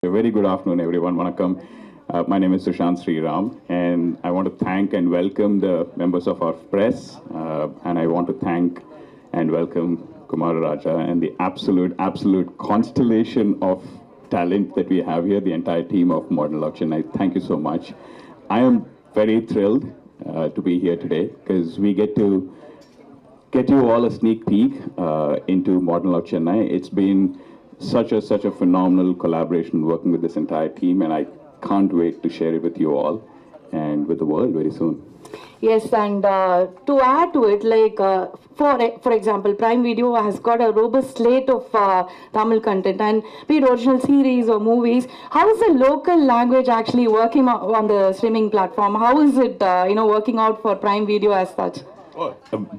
A very good afternoon, everyone. Vanakkam. My name is Sushant Sriram, and I want to thank and welcome the members of our press, and I want to thank and welcome Kumar Raja and the absolute constellation of talent that we have here, the entire team of Modern Love Chennai. Thank you so much. I am very thrilled to be here today because we get to get you all a sneak peek into Modern Love Chennai. It's been such a phenomenal collaboration working with this entire team, and I can't wait to share it with you all and with the world very soon. Yes, and to add to it, for example, Prime Video has got a robust slate of Tamil content, and be it original series or movies. How is the local language actually working on the streaming platform? How is it, working out for Prime Video as such?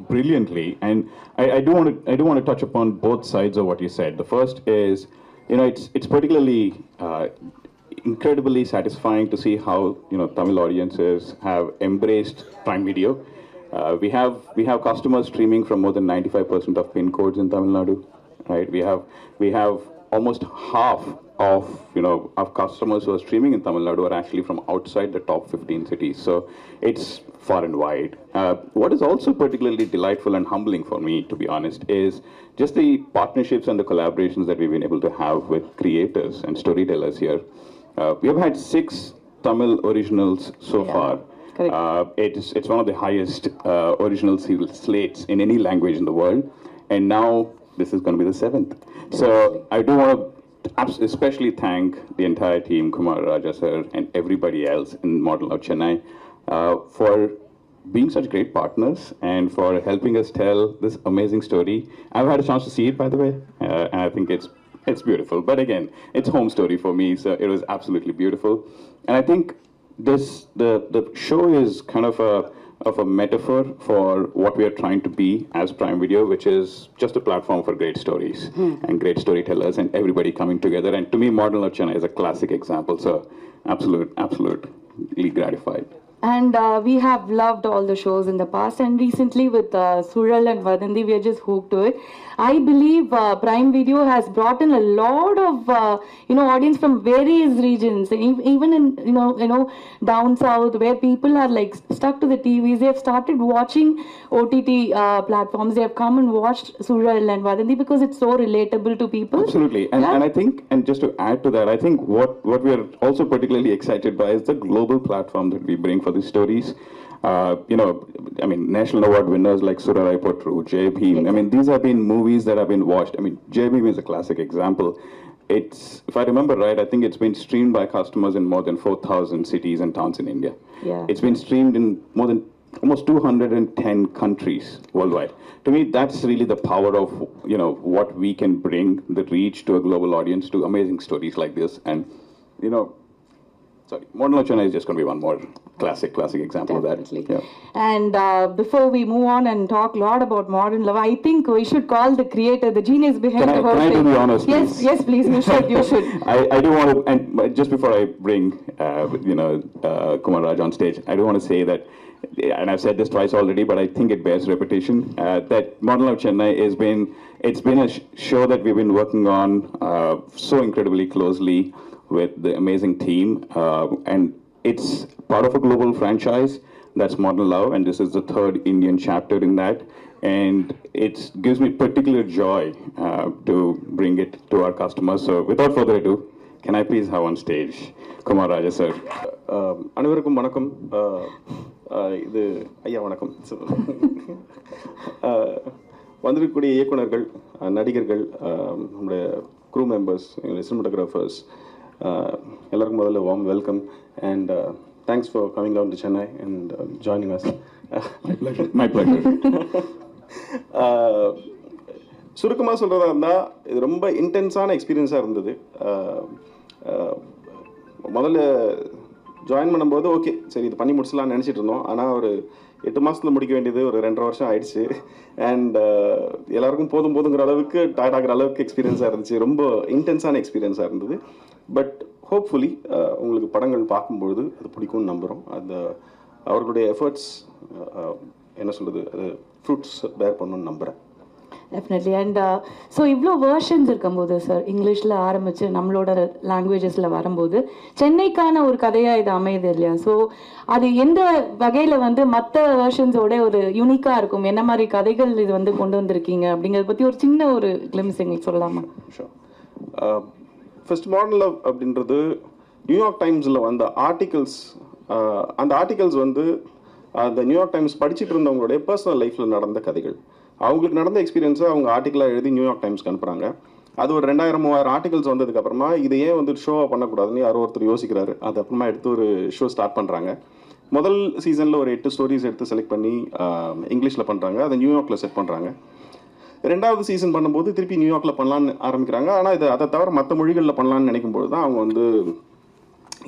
Brilliantly, and I do want to touch upon both sides of what you said. The first is, it's particularly incredibly satisfying to see how Tamil audiences have embraced Prime Video. We have customers streaming from more than 95% of pin codes in Tamil Nadu, right? We have almost half of customers who are streaming in Tamil Nadu are actually from outside the top 15 cities. So it's far and wide. What is also particularly delightful and humbling for me, to be honest, is just the partnerships and the collaborations that we've been able to have with creators and storytellers here. We have had 6 Tamil originals so far. It's one of the highest original slates in any language in the world, and now this is going to be the 7th. So I do want to especially thank the entire team, Kumar Raja sir, and everybody else in Modern Love Chennai for being such great partners and for helping us tell this amazing story. I've had a chance to see it, by the way, and I think it's beautiful. But again, it's home story for me, so it was absolutely beautiful. And I think the show is kind of a metaphor for what we are trying to be as Prime Video, which is just a platform for great stories and great storytellers and everybody coming together. And to me, Modern Love Chennai is a classic example. So absolutely gratified. And we have loved all the shows in the past, and recently with Sural and Vadanthi, we are just hooked to it. I believe Prime Video has brought in a lot of audience from various regions, even in down south where people are like stuck to the TVs. They have started watching OTT platforms. They have come and watched Sural and Vadanthi because it's so relatable to people. Absolutely, and I think, and just to add to that, I think what we are also particularly excited by is the global platform that we bring for these stories. National award winners like Surarai Potru, Jai Bhim. These have been movies that have been watched. Jai Bhim is a classic example. If I remember right, I think it's been streamed by customers in more than 4,000 cities and towns in India. Yeah. It's been streamed in more than almost 210 countries worldwide. To me, that's really the power of what we can bring, the reach to a global audience, to amazing stories like this. And Modern Love Chennai is just going to be one more classic example Definitely. of that. Yeah. And before we move on and talk a lot about Modern Love, I think we should call the creator, the genius behind the whole thing. Can I do the honors, please? Yes, please. You should. I do want to, and just before I bring Kumar Raj on stage, I do want to say that, and I've said this twice already, but I think it bears repetition, that Modern Love Chennai it's been a show that we've been working on so incredibly closely with the amazing team, and it's part of a global franchise that's Modern Love, and this is the 3rd Indian chapter in that, and it gives me particular joy to bring it to our customers. So without further ado, can I please have on stage Kumar Raja sir? அனைவருக்கும் வணக்கம். இது ஐயா வணக்கம். வந்திருக்கக்கூடிய இயக்குனர்கள், நடிகர்கள், நம்முடைய crew members, cinematographers, எல்லாருக்கும் முதல்ல warm welcome and thanks for coming down to Chennai and joining us. My pleasure. சுருக்கமாக சொல்கிறதா இருந்தால் இது ரொம்ப இன்டென்ஸான எக்ஸ்பீரியன்ஸாக இருந்தது. முதல்ல ஜாயின் பண்ணும்போது ஓகே சரி இது பண்ணி முடிச்சலாம்னு நினச்சிட்டு இருந்தோம். ஆனால் ஒரு 8 மாதத்தில் முடிக்க வேண்டியது ஒரு 2.5 வருஷம் ஆயிடுச்சு. அண்ட் எல்லாருக்கும் போதுங்கிற அளவுக்கு டயர்ட் ஆகிற அளவுக்கு எக்ஸ்பீரியன்ஸாக இருந்துச்சு. ரொம்ப இன்டென்ஸான எக்ஸ்பீரியன்ஸாக இருந்தது. பட் ஹோப்ஃபுல்லி உங்களுக்கு படங்கள் பார்க்கும்பொழுது அது பிடிக்கும்னு நம்புகிறோம். அவர்களுடைய எஃபர்ட்ஸ் என்ன சொல்கிறது, அது ஃப்ரூட்ஸ் பேர் பண்ணணும்னு நம்புகிறேன். டெஃபினெட்லி. அண்ட் ஸோ இவ்வளோ வேர்ஷன்ஸ் இருக்கும்போது சார், இங்கிலீஷில் ஆரம்பித்து நம்மளோட லாங்குவேஜஸில் வரும்போது சென்னைக்கான ஒரு கதையாக இது அமையுது இல்லையா? ஸோ அது எந்த வகையில் வந்து மற்ற வேர்ஷன்ஸோட ஒரு யூனிக்காக இருக்கும்? என்ன மாதிரி கதைகள் இது வந்து கொண்டு வந்திருக்கீங்க அப்படிங்கிறத பற்றி ஒரு சின்ன ஒரு கிளிம்ஸ் எங்களுக்கு சொல்லலாமா? ஃபர்ஸ்ட் மாடர்ன் லவ் அப்படின்றது நியூயார்க் டைம்ஸில் வந்த ஆர்டிகல்ஸ். அந்த ஆர்டிகல்ஸ் வந்து அந்த நியூயார்க் டைம்ஸ் படிச்சுட்டு இருந்தவங்களுடைய பர்சனல் லைஃப்பில் நடந்த கதைகள். அவங்களுக்கு நடந்த எக்ஸ்பீரியன்ஸை அவங்க ஆர்டிக்கலாக எழுதி நியூயார்க் டைம்ஸ்க்கு அனுப்புகிறாங்க. அது ஒரு 2000-3000 ஆர்டிகல்ஸ் வந்ததுக்கப்புறமா இதை ஏன் வந்து ஷோவாக பண்ணக்கூடாதுன்னு யாரோ ஒருத்தர் யோசிக்கிறாரு. அது அப்புறமா எடுத்து ஒரு ஷோ ஸ்டார்ட் பண்ணுறாங்க. முதல் சீசனில் ஒரு 8 ஸ்டோரிஸ் எடுத்து செலக்ட் பண்ணி இங்கிலீஷில் பண்ணுறாங்க. அதை நியூயார்க்கில் செட் பண்ணுறாங்க. 2வது சீசன் பண்ணும்போது திருப்பி நியூயார்க்கில் பண்ணலான்னு ஆரம்பிக்கிறாங்க. ஆனால் இது அதை தவிர மற்ற மொழிகளில் பண்ணலான்னு நினைக்கும்போது தான் அவங்க வந்து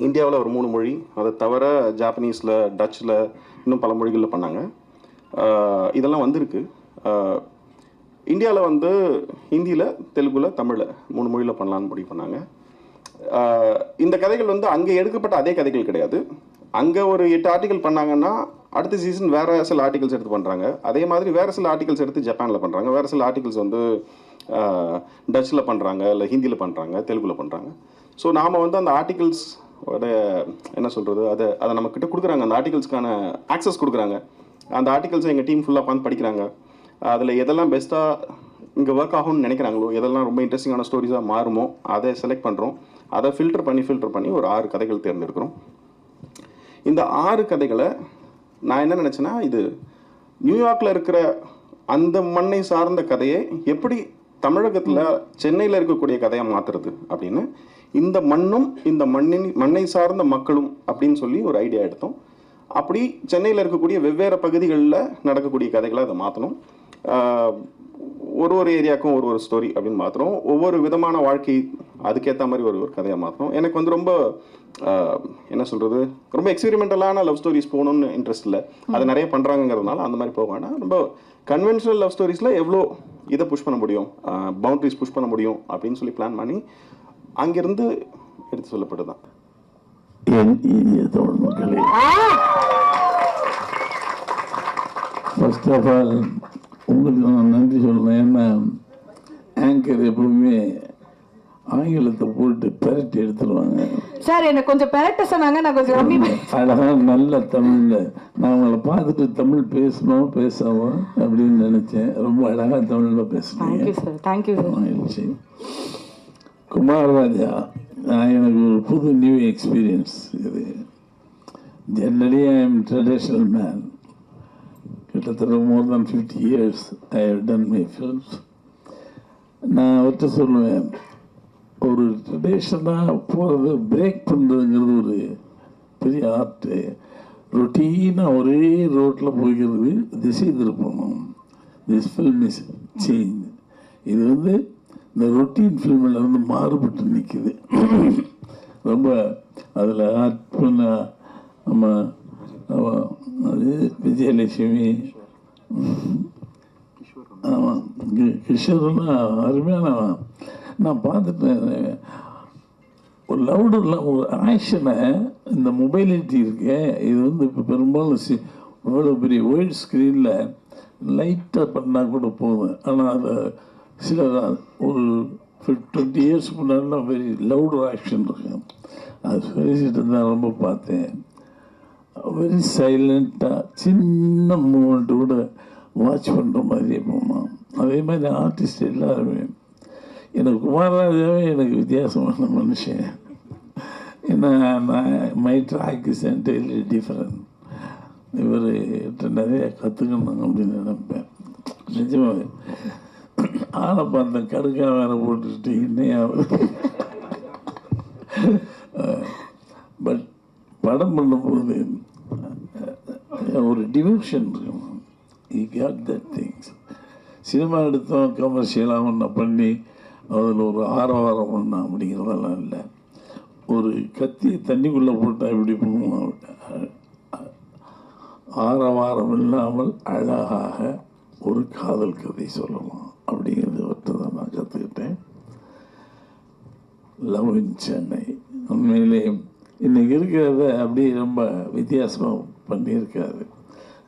இந்தியாவில் ஒரு 3 மொழி, அதை தவிர ஜாப்பனீஸில், டச்சில், இன்னும் பல மொழிகளில் பண்ணாங்க. இதெல்லாம் வந்திருக்கு. இந்தியாவில் வந்து ஹிந்தியில், தெலுங்கில், தமிழில் 3 மொழியில் பண்ணலான்னு முடிவு பண்ணாங்க. இந்த கதைகள் வந்து அங்கே எடுக்கப்பட்ட அதே கதைகள் கிடையாது. அங்கே ஒரு 8 ஆர்டிகல் பண்ணாங்கன்னா அடுத்த சீசன் வேறு சில ஆர்டிகல்ஸ் எடுத்து பண்ணுறாங்க. அதே மாதிரி வேறு சில ஆர்டிகல்ஸ் எடுத்து ஜப்பானில் பண்ணுறாங்க. வேறு சில ஆர்டிகல்ஸ் வந்து டச்சில் பண்ணுறாங்க, இல்லை ஹிந்தியில் பண்ணுறாங்க, தெலுங்கில் பண்ணுறாங்க. ஸோ நாம் வந்து அந்த ஆர்டிகல்ஸ் என்ன சொல்கிறது, அதை நம்மக்கிட்ட கொடுக்குறாங்க. அந்த ஆர்டிகல்ஸ்க்கான ஆக்சஸ் கொடுக்குறாங்க. அந்த ஆர்டிகல்ஸை எங்கள் டீம் ஃபுல்லாக பார்த்து படிக்கிறாங்க. அதில் எதெல்லாம் பெஸ்ட்டாக இங்கே ஒர்க் ஆகும்னு நினைக்கிறாங்களோ, எதெல்லாம் ரொம்ப இன்ட்ரெஸ்டிங்கான ஸ்டோரிஸாக மாறுமோ அதை செலக்ட் பண்ணுறோம். அதை ஃபில்டர் பண்ணி ஒரு 6 கதைகள் தேர்ந்தெடுக்கிறோம். இந்த 6 கதைகளை நான் என்ன நினச்சேன்னா, இது நியூயார்க்கில் இருக்கிற அந்த மண்ணை சார்ந்த கதையை எப்படி தமிழகத்தில், சென்னையில் இருக்கக்கூடிய கதையை மாற்றுறது அப்படின்னு, இந்த மண்ணும் இந்த மண்ணை சார்ந்த மக்களும் அப்படின்னு சொல்லி ஒரு ஐடியா எடுத்தோம். அப்படி சென்னையில் இருக்கக்கூடிய வெவ்வேறு பகுதிகளில் நடக்கக்கூடிய கதைகளை அதை மாற்றணும். ஒரு ஏரியாவுக்கும் ஒரு ஸ்டோரி அப்படின்னு மாற்றுறோம். ஒவ்வொரு விதமான வாழ்க்கை அதுக்கேற்ற மாதிரி ஒரு கதையாக மாற்றணும். எனக்கு வந்து ரொம்ப என்ன சொல்கிறது, ரொம்ப எக்ஸ்பெரிமெண்டலான லவ் ஸ்டோரிஸ் போகணும்னு இன்ட்ரெஸ்ட் இல்லை. அதை நிறைய பண்ணுறாங்கிறதுனால அந்த மாதிரி போக வேண்டாம். ரொம்ப கன்வென்ஷனல் லவ் ஸ்டோரிஸில் எவ்வளோ இதை புஷ் பண்ண முடியும், பவுண்ட்ரிஸ் புஷ் பண்ண முடியும் அப்படின்னு சொல்லி பிளான் பண்ணி அங்கிருந்து எடுத்து சொல்லப்பட்டு தான். ஃபர்ஸ்ட் ஆஃப் ஆல் உங்களுக்கு நான் நன்றி சொல்கிறேன். ஏன்னா ஆங்கர் எப்பவுமே ஆங்கிலத்தை போட்டு பெரட்டி எடுத்துருவாங்க. சார் என்ன கொஞ்சம் பெரட்ட சொன்னாங்க, நான் கொஞ்சம் கம்மி அழகாக நல்ல தமிழில் நான் உங்களை பார்த்துட்டு தமிழ் பேசணும் பேசாமோ அப்படின்னு நினச்சேன். ரொம்ப அழகாக தமிழில் பேசுகிறேன். Thank you sir. ஆயிடுச்சு. குமாரராஜா எனக்கு ஒரு புது நியூ எக்ஸ்பீரியன்ஸ் இது. Generally I am traditional man. கிட்டத்தட்ட more than 50 years I have done my films. நான் அவர்கிட்ட சொல்லுவேன், ஒரு ட்ரெடிஷனாக போகிறது பிரேக் பண்ணுறதுங்கிறது ஒரு பெரிய ஆர்ட்டு. ரொட்டீனாக ஒரே ரோட்டில் போய்க்கிறது திசை திருப்பணும். This film is change. இது வந்து இந்த ரொட்டீன் ஃபில்மில் வந்து மாறுபட்டு நிற்குது. ரொம்ப அதில் ஆர்ட் பண்ண நம்ம அது விஜயலட்சுமி, ஆமாம், கிஷோர்னா அருமையானவன். நான் பார்த்துட்டேன். ஒரு லவுடரில் ஒரு ஆக்ஷனை, இந்த மொபைலிட்டி இருக்கு, இது வந்து இப்போ பெரும்பாலும் இவ்வளோ பெரிய ஒயிட் ஸ்க்ரீனில் லைட்டாக பண்ணால் கூட போதும். ஆனால் அதை சில ஒரு 20 years முன்னாடிலாம் வெரி லவுட் ஆக்ஷன் இருக்கு. அது பேசிட்டு தான் ரொம்ப பார்த்தேன். வெரி சைலண்ட்டாக சின்ன மூமெண்ட்டு கூட வாட்ச் பண்ணுற மாதிரியே போகணும். அதே மாதிரி ஆர்டிஸ்ட் எல்லாருமே. எனக்கு குமாரராஜாவே எனக்கு வித்தியாசமான மனுஷன். ஏன்னா நான் my track is entirely different. இவர்கிட்ட நிறைய கற்றுக்கணும் அப்படின்னு நினைப்பேன். நிஜமாவே ஆளப்பா அந்த கடுக்கா வேற போட்டுட்டு இன்னையா. பட் படம் பண்ணும்போது ஒரு டிவோஷன் இருக்கணும். You get that things. Cinema எடுத்தோம் கமர்ஷியலாக ஒன்று பண்ணி அதில் ஒரு ஆரவாரம் ஒன்றா அப்படிங்கிறதெல்லாம் இல்லை. ஒரு கத்தியை தண்ணிக்குள்ளே போட்டால் எப்படி போவோம், ஆரவாரம் இல்லாமல் அழகாக ஒரு காதல் கதை சொல்லலாம் அப்படிங்கிறது வட்டு தான் நான் கற்றுக்கிட்டேன். லவ் இன் சென்னை உண்மையிலே இன்றைக்கி இருக்கிறத அப்படியே ரொம்ப வித்தியாசமாக பண்ணியிருக்காரு.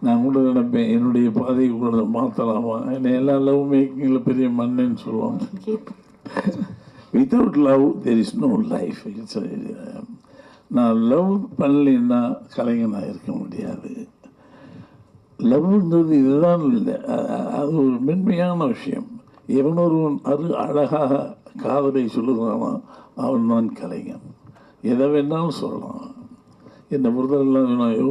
நான் கூட நினைப்பேன் என்னுடைய பாதையை கூட மாற்றலாமா, என்னை எல்லா லவ் மேக்கிங்கில் பெரிய மன்னன்னு சொல்லுவாங்க. Without love there is no life. It's நான் லவ் பண்ணலைன்னா கலைஞனாக இருக்க முடியாது. லவ்ன்றது இதுதான் இல்லை, அது ஒரு மென்மையான விஷயம். எவனொருவன் அழகாக காதலை சொல்லுகிறானோ அவன் தான் கலைஞன். எதை வேணாலும் சொல்லலாம். என்னை பொறுத்தவரைலாம் வேணாயோ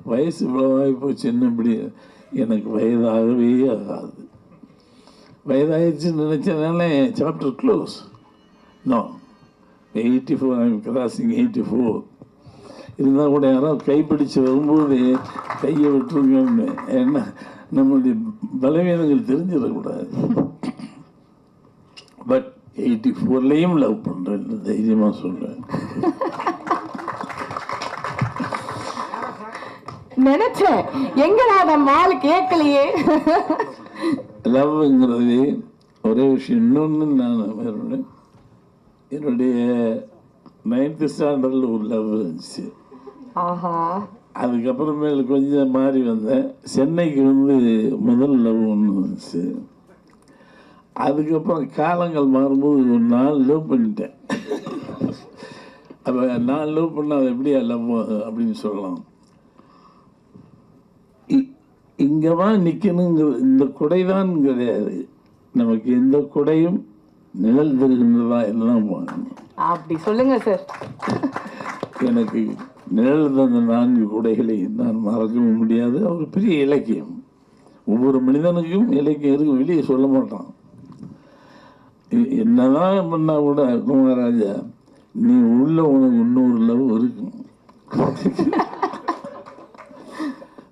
வயசு இவ்வளவாகி போச்சு, என்ன இப்படி, எனக்கு வயதாகவே ஆகாது. வயதாகிடுச்சுன்னு நினச்சதுனால chapter close. No, 84, I'm crossing 84. இருந்தால் கூட யாராவது கைப்பிடிச்சு வரும்போது கையை விட்டுருங்கன்னு, ஏன்னா நம்மளுடைய பலவீனங்கள் தெரிஞ்சிடக்கூடாது. பட் 84லையும் லவ் பண்ணுறேன்னு தைரியமாக சொல்கிறேன். நினைச்சேன் எங்கடா நம்ம ஆளு கேட்கலையே. லவ்ங்கிறது ஒரே விஷயம். இன்னொன்று நான் என்னுடைய 9th ஸ்டாண்டர்டில் ஒரு லவ் இருந்துச்சு. ஆஹா. அதுக்கப்புறமேல கொஞ்சம் மாறி வந்தேன். சென்னைக்கு முதல் லவ் ஒன்று இருந்துச்சு. அதுக்கப்புறம் காலங்கள் மாறும்போது ஒரு 4 லவ் பண்ணிட்டேன். அப்போ 4 லவ் பண்ணால் அது எப்படியா லவ் அப்படின்னு சொல்லலாம். இங்கேவா நிற்கணுங்கிற இந்த குடை தான் கிடையாது, நமக்கு எந்த குடையும் நிழல் தருகின்றதா எல்லாம் வாங்கணும். அப்படி சொல்லுங்க சார். எனக்கு நிழல் தந்த 4 குடைகளை நான் மறக்கவும் முடியாது. ஒரு பெரிய இலக்கியம். ஒவ்வொரு மனிதனுக்கும் இலக்கியம் இருக்கு, வெளியே சொல்ல மாட்டான். என்னதான் பண்ணா கூட குமாரராஜா நீ உள்ள உனக்கு இன்னொரு லவ் இருக்கும்.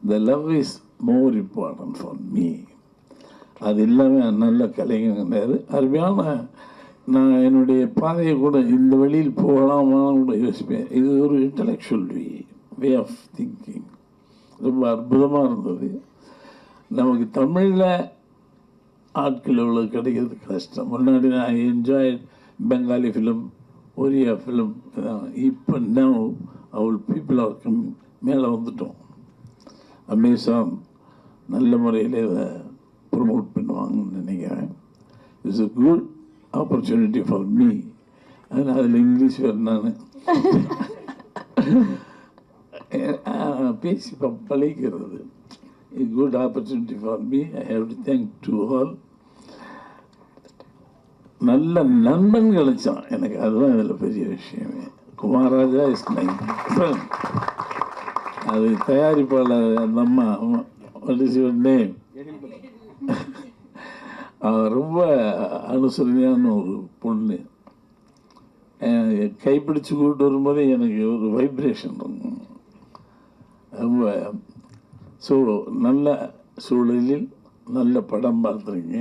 The love is more important for me. அது இல்லாமல் நல்ல கலைஞர் கிடையாது. அருமையான நான் என்னுடைய பாதையை கூட இந்த வழியில் போகலாமான்னு கூட யோசிப்பேன். இது ஒரு இன்டலெக்சுவல் வே ஆஃப் திங்கிங். ரொம்ப அற்புதமாக இருந்தது. நமக்கு தமிழில் ஆட்கள் எவ்வளோ கிடைக்கிறது கஷ்டம். முன்னாடி நான் enjoy Bengali film, Oriya film. இப்போ நவ் அவள் பீப்புள் ஆர் கம்மிங், மேலே வந்துட்டோம். அமேசான் நல்ல முறையில் இதை ப்ரொமோட் பண்ணுவாங்கன்னு நினைக்கிறேன். It's a good opportunity for me. அதனால் அதில் இங்கிலீஷ் வேறு நான் பேசி பழகிறது. Good opportunity for me. I have to thank to all. நல்ல நண்பன் கிடைச்சான் எனக்கு, அதுதான் இதில் பெரிய விஷயமே. Kumararaja is my friend. அது தயாரிப்பாளர் அந்த அம்மா, வாட் இஸ் யுவர் நேம், ரொம்ப அனுசரணையான ஒரு பொண்ணு. கைப்பிடிச்சு கூப்பிட்டு வரும்போதே எனக்கு ஒரு வைப்ரேஷன் இருக்கும் ரொம்ப. ஸோ நல்ல சூழலில் நல்ல படம் பார்த்துருங்க.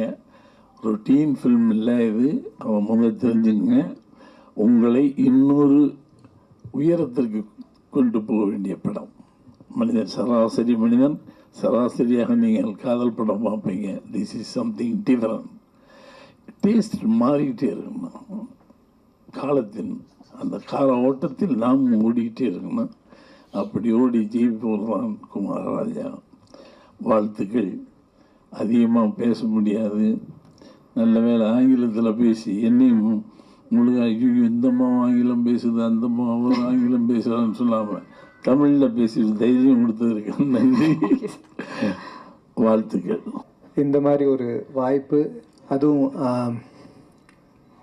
ரொட்டீன் ஃபில்ம் இல்லை இது. அவன் முதல் தெரிஞ்சுங்க, உங்களை இன்னொரு உயரத்திற்கு கொண்டு போக வேண்டிய படம். மனிதன் சராசரி மனிதன், சராசரியாக நீங்கள் காதல் படம் பார்ப்பீங்க. This is something different. Taste மாறிக்கிட்டே இருக்கணும். காலத்தின் அந்த கால ஓட்டத்தில் நாம் ஓடிக்கிட்டே இருக்கணும். அப்படி ஓடி ஜெயிப்பவர்தான் குமாரராஜா. வாழ்த்துக்கள். அதிகமாக பேச முடியாது. நல்ல வேலை ஆங்கிலத்தில் பேசி என்னையும் முழுக ஐயோ இந்தம்மா ஆங்கிலம் பேசுது, அந்தம்மா அவர் ஆங்கிலம் பேசுகிறான்னு சொல்லாமல் தமிழில் பேசி தைரியம் கொடுத்ததற்கு நன்றி, வாழ்த்துக்கள். இந்த மாதிரி ஒரு வாய்ப்பு, அதுவும்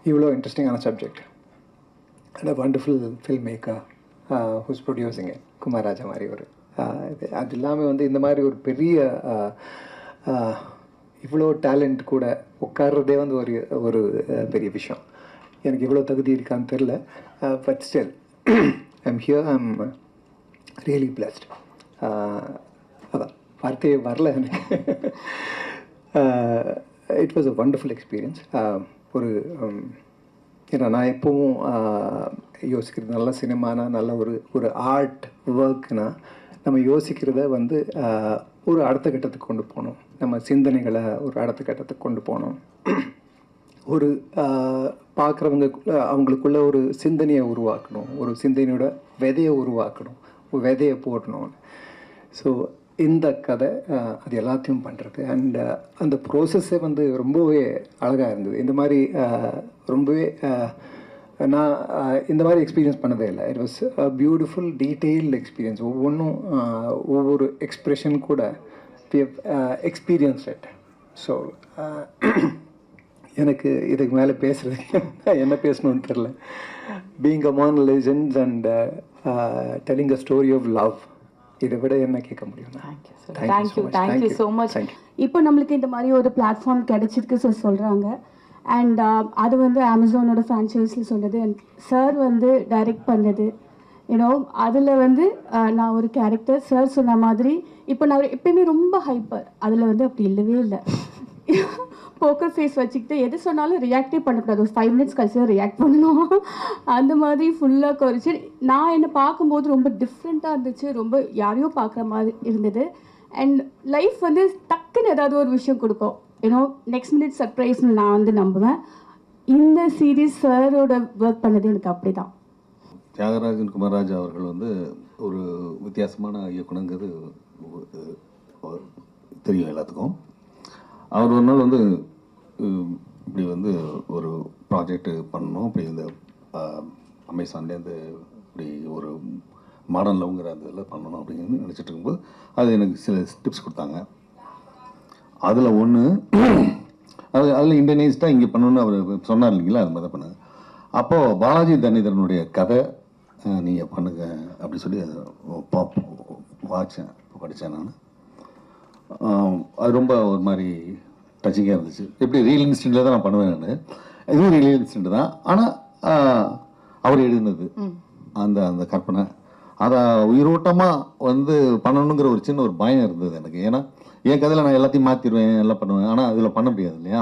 இவ்வளோ இன்ட்ரெஸ்டிங்கான subject and a wonderful film maker who's producing it, Kumararaja மாதிரி ஒரு இது. அது இல்லாமல் இந்த மாதிரி ஒரு பெரிய இவ்வளோ டேலண்ட் கூட உட்கார்றதே ஒரு ஒரு பெரிய விஷயம். எனக்கு இவ்வளோ தகுதி இருக்கான்னு தெரில. But still I'm here, I'm really blessed. அதான் வார்த்தையே வரல எனக்கு. It was a wonderful experience. ஒரு ஏன்னா நான் எப்போவும் யோசிக்கிறது நல்ல சினிமானா, நல்ல ஒரு ஆர்ட் ஒர்க்னா நம்ம யோசிக்கிறத ஒரு அடுத்த கட்டத்துக்கு கொண்டு போகணும். நம்ம சிந்தனைகளை ஒரு அடுத்த கட்டத்துக்கு கொண்டு போகணும். ஒரு அவங்களுக்குள்ள ஒரு சிந்தனையை உருவாக்கணும், ஒரு சிந்தனையோட விதையை உருவாக்கணும், ஒரு விதையை போடணும். ஸோ இந்த கதை அது எல்லாத்தையும் பண்ணுறது அண்ட் அந்த ப்ரோசஸ்ஸே வந்து ரொம்பவே அழகாக இருந்தது. இந்த மாதிரி ரொம்பவே நான் இந்த மாதிரி எக்ஸ்பீரியன்ஸ் பண்ணதே இல்லை. It was beautiful detailed experience. ஒவ்வொன்றும் ஒவ்வொரு எக்ஸ்ப்ரெஷன் கூட எக்ஸ்பீரியன்ஸ் இட். ஸோ எனக்கு இதுக்கு மேலே பேசுகிறதுக்கு என்ன பேசணும்னு தெரில. Being among legends and telling a story of love, இதை விட என்ன கேட்க முடியும்? Thank you so much. இப்போ நம்மளுக்கு இந்த மாதிரி ஒரு பிளாட்ஃபார்ம் கிடைச்சிருக்கு சொல்கிறாங்க. அண்ட் அது வந்து அமேசானோட ஃப்ரான்ச்சைஸில் சொன்னது அண்ட் சார் வந்து டைரக்ட் பண்ணது. யூனோ அதில் வந்து நான் ஒரு கேரக்டர் சார் சொன்ன மாதிரி இப்போ நான் எப்பயுமே ரொம்ப ஹைப்பர், அதில் வந்து அப்படி இல்லவே இல்லை. போக்கர் ஃபேஸ் வச்சுக்கிட்டு எது சொன்னாலும் ரியாக்டே பண்ணக்கூடாது, ஒரு 5 minutes கழிச்சு ரியாக்ட் பண்ணணும். அந்த மாதிரி ஃபுல்லாக குறைச்சி நான் என்னை பார்க்கும்போது ரொம்ப டிஃப்ரெண்ட்டாக இருந்துச்சு, ரொம்ப யாரையோ பார்க்குற மாதிரி இருந்தது. அண்ட் லைஃப் வந்து டக்குன்னு ஏதாவது ஒரு விஷயம் கொடுக்கும், ஏன்னோ நெக்ஸ்ட் மினிட் சர்ப்ரைஸ்னு நான் வந்து நம்புவேன். இந்த சீரீஸ் சாரோட ஒர்க் பண்ணது எனக்கு அப்படி தான். தியாகராஜன் குமாரராஜ் அவர்கள் வந்து ஒரு வித்தியாசமான இயக்குனங்கிறது தெரியும் எல்லாத்துக்கும். அவர் ஒரு நாள் வந்து இப்படி வந்து ஒரு ப்ராஜெக்ட் பண்ணணும், இப்படி இந்த அமேசான்லேருந்து இப்படி ஒரு மாடர்ன் லவ்ங்கிற அந்த இதில் பண்ணணும் அப்படின்னு நினச்சிட்டு இருக்கும்போது அது எனக்கு சில டிப்ஸ் கொடுத்தாங்க. அதில் ஒன்று அதில் இண்டியனைஸ்டாக இங்கே பண்ணணுன்னு அவர் சொன்னார் இல்லைங்களா, அது மாதிரி தான் பண்ணாங்க. அப்போது பாலாஜி தரணிதரனுடைய கதை நீங்கள் பண்ணுங்க அப்படி சொல்லி வாட்சேன், படித்தேன் நான். அது ரொம்ப ஒரு மாதிரி டச்சிங்காக இருந்துச்சு. எப்படி ரியல் இன்சிடெண்ட்டில் தான் நான் பண்ணுவேன் நான், இதுவும் ரியல் இன்சிடெண்ட் தான். ஆனால் அவர் எழுதினது அந்த அந்த கற்பனை அதை உயிரோட்டமாக வந்து பண்ணணுங்கிற ஒரு சின்ன ஒரு பயம் இருந்தது எனக்கு. ஏன்னா என் கதையில் நான் எல்லாத்தையும் மாற்றிடுவேன், எல்லாம் பண்ணுவேன், ஆனால் அதில் பண்ண முடியாது இல்லையா.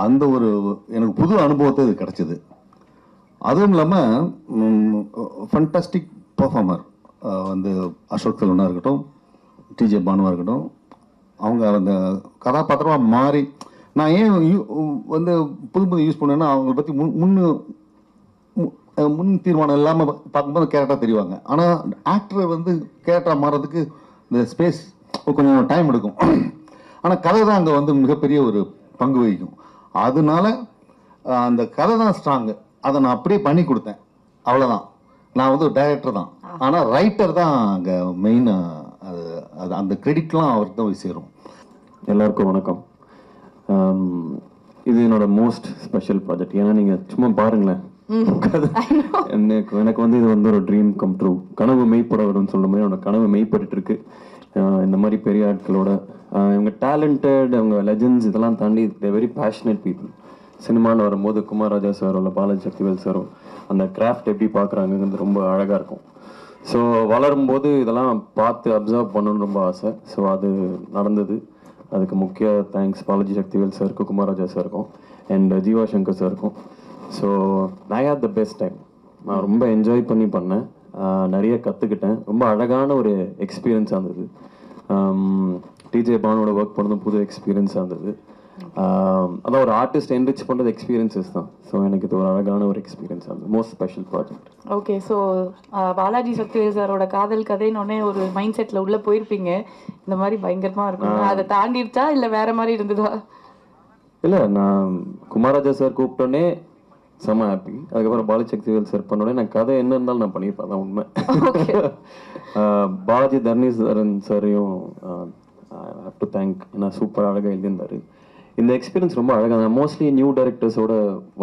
அந்த ஒரு எனக்கு புது அனுபவத்தை இது கிடச்சிது. அதுவும் இல்லாமல் ஃபண்டாஸ்டிக் பர்ஃபார்மர் வந்து அசோக் செல்வனாக இருக்கட்டும், டிஜே பானுவாக இருக்கட்டும், அவங்க அந்த கதாபாத்திரமாக மாறி நான் ஏன் வந்து புது யூஸ் பண்ணேன்னா அவங்கள பற்றி முன் தீர்மானம் இல்லாமல் பார்க்கும்போது கேரக்டராக தெரிவாங்க. ஆனால் ஆக்டரை வந்து கேரக்டராக மாறுறதுக்கு இந்த ஸ்பேஸ் கொஞ்சம் டைம் எடுக்கும். ஆனால் கதை தான் அங்கே வந்து மிகப்பெரிய ஒரு பங்கு வகிக்கும். அதனால அந்த கதை தான் ஸ்ட்ராங்கு, அதை நான் அப்படியே பண்ணி கொடுத்தேன், அவ்வளோதான். நான் வந்து ஒரு டைரக்டர் தான், ஆனால் ரைட்டர் தான் அங்கே மெயின். அது அந்த கிரெடிட்லாம் அவருக்கு தான் போய் சேரும். எல்லாருக்கும் வணக்கம். இது என்னோட மோஸ்ட் ஸ்பெஷல் ப்ராஜெக்ட். ஏன்னா நீங்கள் சும்மா பாருங்களேன், எனக்கு வந்து இது வந்து ஒரு ட்ரீம் கம் ட்ரூ. கனவு மெய்ப்படணும்னு சொல்ற மாதிரி என்னோட கனவு மெய்ப்பட்டு இருக்கு. இந்த மாதிரி பெரிய ஆட்களோட இவங்க டேலண்டட், அவங்க லெஜெண்ட்ஸ் இதெல்லாம் தாண்டி வெரி பேஷனேட் பீப்புள். சினிமாவில் வரும்போது குமாரராஜா சாரோ இல்லை பாலாஜி சக்திவேல் சாரோ அந்த கிராஃப்ட் எப்படி பார்க்குறாங்கிறது ரொம்ப அழகாக இருக்கும். ஸோ வளரும்போது இதெல்லாம் பார்த்து அப்சர்வ் பண்ணணும்னு ரொம்ப ஆசை. ஸோ அது நடந்தது. அதுக்கு முக்கிய தேங்க்ஸ் பாலாஜி சக்திவேல் சாருக்கும், குமாரராஜா சாருக்கும் அண்ட் ஜீவா சங்கர் சாருக்கும். So I had the best time. நான் ரொம்ப என்ஜாய் பண்ணி பண்ணேன், நிறைய கற்றுக்கிட்டேன். ரொம்ப அழகான ஒரு எக்ஸ்பீரியன்ஸாக இருந்தது. டிஜே பானோட ஒர்க் பண்ணதும் புது எக்ஸ்பீரியன்ஸாக இருந்தது. அதான் ஒரு ஆர்டிஸ்ட் என்ரிச் பண்ணுறது எக்ஸ்பீரியன்ஸஸ் தான். ஸோ எனக்கு இது ஒரு அழகான ஒரு எக்ஸ்பீரியன்ஸ் ஆகுது. Most special project. Okay, so Balaji Sakthivel சாரோட காதல் கதைன்னு ஒரு மைண்ட் செட்டில் உள்ளே போயிருப்பீங்க. இந்த மாதிரி பயங்கரமாக இருக்கும், அதை தாண்டிடுச்சா இல்லை வேற மாதிரி இருந்ததா? இல்லை, நான் குமாரராஜா சார் கூப்பிட்டோன்னே செம்ம ஹாப்பி. அதுக்கப்புறம் பாலாஜி சக்திவேல் சார் பண்ணோடனே நான் கதை என்ன இருந்தாலும் நான் பண்ணியிருப்பேன், அதான் உண்மை. பாலாஜி தர்ணீஸ்வரன் சாரையும் ஹேவ் டு தேங்க். ஏன்னா சூப்பர் அழகாக எழுதியிருந்தார். இந்த எக்ஸ்பீரியன்ஸ் ரொம்ப அழகாக. நான் மோஸ்ட்லி நியூ டைரக்டர்ஸோட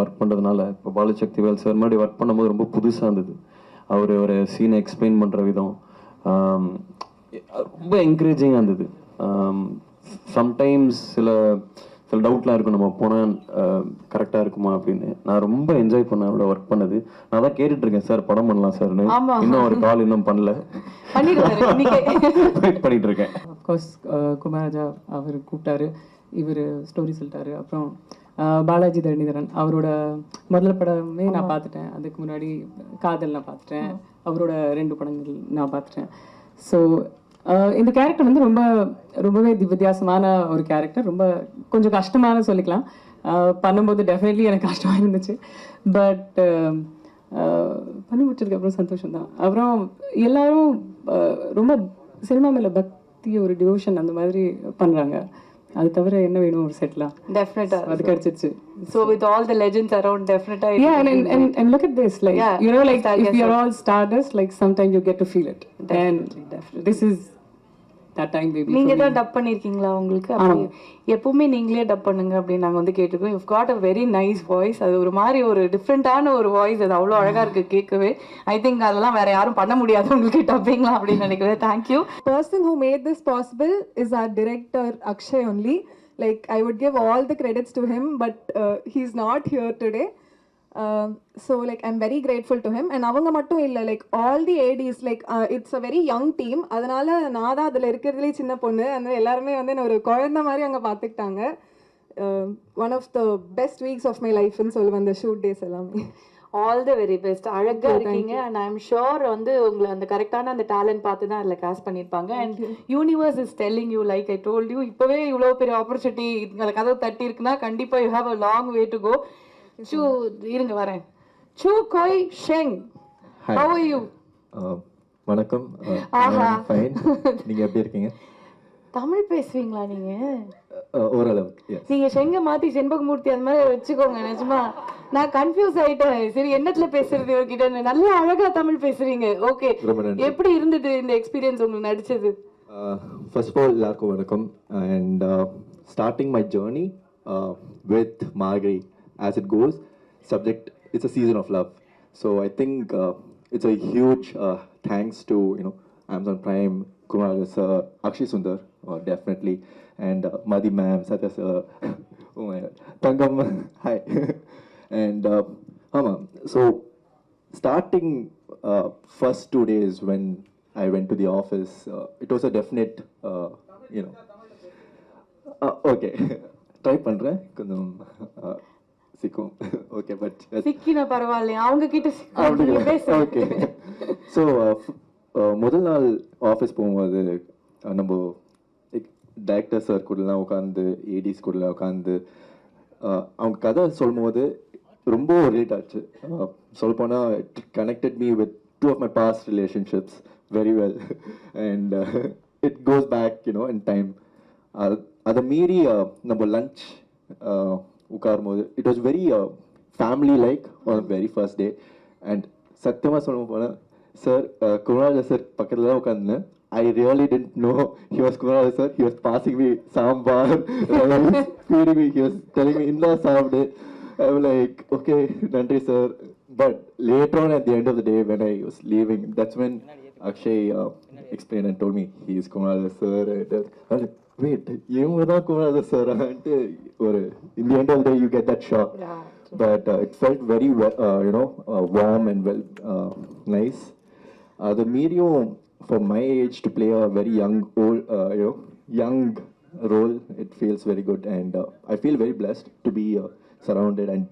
ஒர்க் பண்ணுறதுனால இப்போ பாலாஜி சக்திவேல் சார் முன்னாடி ஒர்க் பண்ணும்போது ரொம்ப புதுசாக இருந்தது. அவர் ஒரு சீனை எக்ஸ்பிளைன் பண்ணுற விதம் ரொம்ப என்கரேஜிங்காக இருந்தது. சம்டைம்ஸ் சில டவுட்லாம் இருக்கும், நம்ம போனால் கரெக்டாக இருக்குமா அப்படின்னு. நான் ரொம்ப என்ஜாய் பண்ணேன் அவரோட ஒர்க் பண்ணது. நான் தான் கேட்டுட்டு இருக்கேன், சார் படம் பண்ணலாம் சார்னு. இன்னும் ஒரு கால் இன்னும் பண்ணல, வெயிட் பண்ணிட்டு இருக்கேன். அஃப்கோர்ஸ் குமாரராஜா அவர் கூப்பிட்டாரு, இவர் ஸ்டோரி சொல்லிட்டாரு. அப்புறம் பாலாஜி தரணிதரன் அவரோட முதல் படமே நான் பார்த்துட்டேன். அதுக்கு முன்னாடி காதல் நான் பார்த்துட்டேன், அவரோட 2 படங்கள் நான் பார்த்துட்டேன். ஸோ இந்த கேரக்டர் வந்து ரொம்பவே வித்தியாசமான ஒரு கேரக்டர். ரொம்ப கொஞ்சம் கஷ்டமான சொல்லிக்கலாம். பண்ணும்போது டெஃபினெட்லி எனக்கு கஷ்டமாக இருந்துச்சு. பட் பண்ணி முடிச்சதுக்கு அப்புறம் சந்தோஷம் தான். அப்புறம் எல்லாரும் ரொம்ப சினிமா மேலே பக்தி ஒரு டிவோஷன் அந்த மாதிரி பண்ணுறாங்க. அது தவிர என்ன வேணும் ஒரு செட்டிலாக? Definitely. அது கிடைச்சிருச்சு. So with all the legends around, definitely. Yeah, and look at this, like, Yeah, you know, like Stardust, if you're sir. all stardust, like sometimes you get to feel it. Definitely, And this is that time, baby. நீங்க for me. தான் dub பண்ணிருக்கீங்களா உங்களுக்கு? அப்படி எப்பவுமே நீங்களே dub பண்ணுங்க அப்படின்னு நாங்க வந்து கேட்டிருக்கோம். You've got a very nice voice. அது ஒரு மாதிரி ஒரு டிஃப்ரெண்டான ஒரு வாய்ஸ். அது அவ்வளோ அழகா இருக்கு கேட்கவே. ஐ திங்க் அதெல்லாம் வேற யாரும் பண்ண முடியாது உங்களுக்கு டப்பிங்லாம் அப்படின்னு நினைக்கிறேன். Thank you. Person who made this possible is our director Akshay only. Like, I would give all the credits to him, but he's not here today. So like I'm very grateful to him. And avanga mattum illa, like all the ADs, like it's a very young team. Adanala na da adula irukkiradile chinna ponnu and ellarume vandu enna oru koyanda mari anga paathittaanga. One of the best weeks of my life in solvan the shoot days ellame. All the very best. அழகா இருக்கீங்க. And I am sure வந்து உங்களை அந்த கரெக்டான அந்த talent பார்த்து தான் அதில் காஸ்ட் பண்ணியிருப்பாங்க. And universe is telling you, like I told you, இப்போவே இவ்வளோ பெரிய ஆப்பர்ச்சுனிட்டி அந்த கதவு தட்டி இருக்குன்னா கண்டிப்பாக you have a long way to go. Su இருங்க வரேன். Su Koi Sheng, how are you? வணக்கம். ஃபைன். நீங்கள் எப்படி இருக்கீங்க? தமிழ் பேசுவீங்களா நீங்க? ஓரளவுக்கு. நீங்க செங்க மாத்தி செண்பகமூர்த்தி அந்த மாதிரி வச்சுக்கோங்க. நிஜமா நான் கன்ஃபியூஸ் ஆயிட்டேன். சரி என்னத்துல பேசுறது இவர்கிட்ட? நல்லா அழகா தமிழ் பேசுறீங்க. ஓகே, எப்படி இருந்தது இந்த எக்ஸ்பீரியன்ஸ் உங்களுக்கு நடிச்சது? ஃபர்ஸ்ட் ஆஃப் ஆல் எல்லாருக்கும் வணக்கம். And starting my journey with Margery as it goes, subject it's a season of love. So I think it's a huge thanks to Amazon Prime, Kumar sir, Akshay Sundar, definitely, and Madhi ma'am, Satya sir, oh my god, Tangam, hi. And so starting first 2 days when I went to the office, it was a definite okay, try பண்றேன் கொஞ்சம் சிக்கும். Okay, but சிக்கினா பரவாயில்லை, அவங்க கிட்ட பேசு. Okay. So முதல் நாள் office போகும்போது நம்ம டைரக்டர் சார் கூடலாம் உட்காந்து, ஏடிஸ் கூடலாம் உட்காந்து அவங்க கதை சொல்லும் போது ரொம்ப ரிலேட் ஆச்சு. சொல்லப்போனால் it connected me with 2 of my past relationships very well. And it goes back in time. அதை மீறி நம்ம லஞ்ச் உட்காரும்போது it was very family like on very first day. And சத்தியமாக சொல்ல போனால் சார், குணராஜா சார் பக்கத்தில் தான் உட்காந்துனேன். I really didn't know he was Kumar sir. He was passing me sambar, feeding me. He was telling me, "Inna saavde." I was like, "Okay, nandri sir." But later on, at the end of the day, when I was leaving, that's when Akshay explained and told me he is Kumar sir. And wait, you are Kumar sir. And in the end of the day, you get that shock. Yeah. But it felt very warm and well, nice. The medium for my age to play a very young role, it feels very good, and I feel very blessed to be surrounded and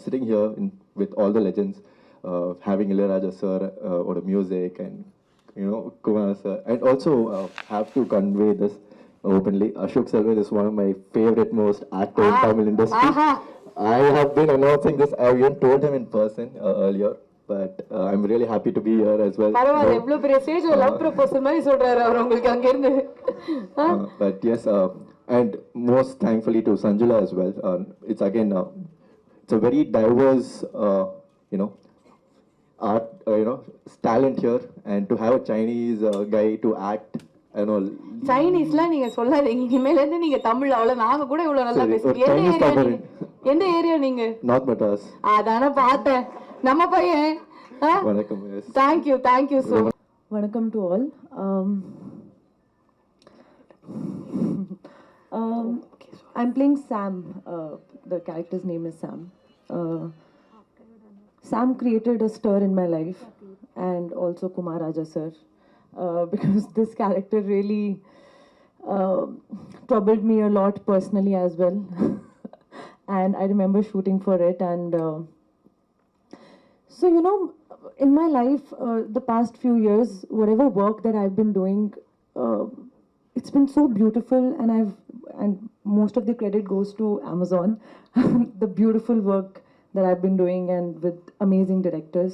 sitting here with all the legends, having Ilayaraja sir or the music, and Kumar sir, and also have to convey this openly. Ashok Selvan is one of my favorite most actor in Tamil industry. I have been announcing this. I even told him in person earlier. But I'm really happy to be here as well. பரவாயில்லை, எவ்வளவு பெரிய ஸ்டேஜ்ல love proposal மாதிரி சொல்றாரு அவர் உங்களுக்கு அங்க இருந்து. But yes, and most thankfully to Sanjula as well. It's again, it's a very diverse, art, talent here, and to have a Chinese guy to act. சைனீஸ்லாம் நீங்க சொல்லாதீங்க, இனிமேல இருந்து நீங்க தமிழ் அவ்வளவு நாங்க கூட இவ்வளவு நல்லா பேசுறீங்க. எந்த ஏரியா நீங்க? நார்த் மெட்ராஸ். அதானே பார்த்தேன். நம்ம பையன். வணக்கம். Thank you so much. Vanakkam to all. I'm playing Sam. The character's name is Sam. Sam created a stir in my life, and also Kumar Raja sir, because this character really troubled me a lot personally as well. And I remember shooting for it, and so in my life, the past few years, whatever work that I've been doing, it's been so beautiful, and most of the credit goes to Amazon. The beautiful work that I've been doing, and with amazing directors.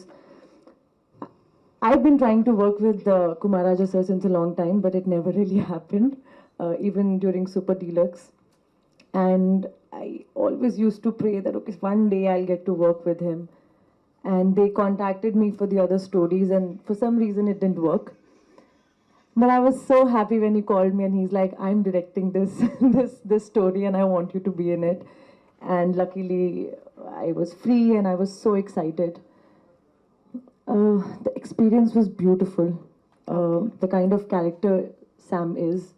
I've been trying to work with Kumaraja sir since a long time, but it never really happened, even during Super Deluxe. And I always used to pray that, okay, one day I'll get to work with him. And they contacted me for the other stories, and for some reason it didn't work. But I was so happy when he called me and he's like, I'm directing this, this story and I want you to be in it. And luckily, I was free and I was so excited. The experience was beautiful. The kind of character Sam is.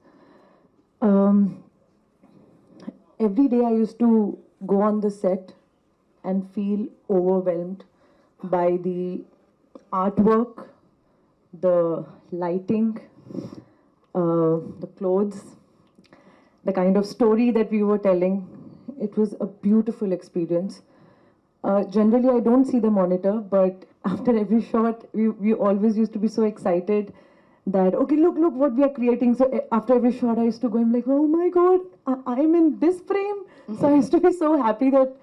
Every day I used to go on the set and feel overwhelmed by the artwork, the lighting, the clothes, the kind of story that we were telling. It was a beautiful experience. Generally, I don't see the monitor, but after every shot, we always used to be so excited that, okay, look what we are creating. So after every shot, I used to go and like, oh my God, I'm in this frame. So I used to be so happy that,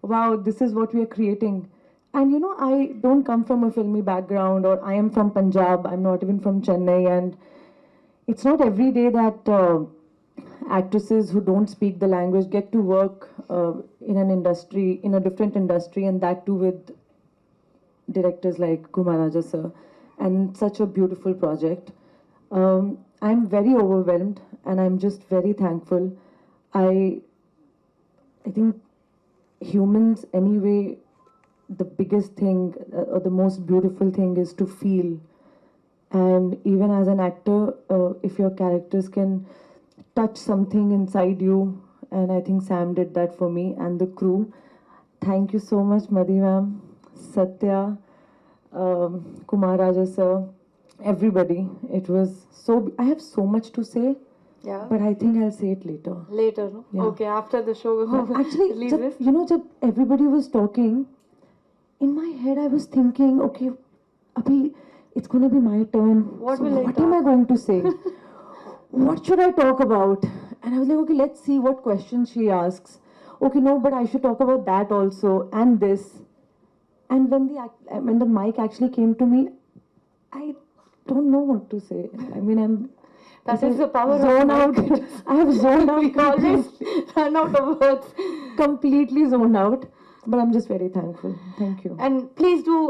wow, this is what we are creating. And you know, I don't come from a filmy background, or I am from Punjab. I'm not even from Chennai. And it's not every day that actresses who don't speak the language get to work in an industry, in a different industry, and that too with directors like Kumaraja sir, and such a beautiful project. I'm very overwhelmed and I'm just very thankful. I think humans anyway, the biggest thing or the most beautiful thing is to feel. And even as an actor, if your characters can touch something inside you, and I think Sam did that for me and the crew. Thank you so much, Madhi ma'am, Satya, Kumaraja sir, everybody. It was so, I have so much to say, Yeah. but I think I'll say it later. Later, no? Yeah. Okay, after the show. Actually, releases. you know, jab everybody was talking, in my head I was thinking, okay, Abhi, it's going to be my turn. What So will I what am I going to say? What should I talk about? And I was like, okay, let's see what questions she asks. Okay, no, but I should talk about that also, and this. And when the mic actually came to me, I don't know what to say. I mean, That is the power of zone out. mic. I have zoned out. We always run out of words. Completely zoned out. But I'm just very thankful. Thank you. And please do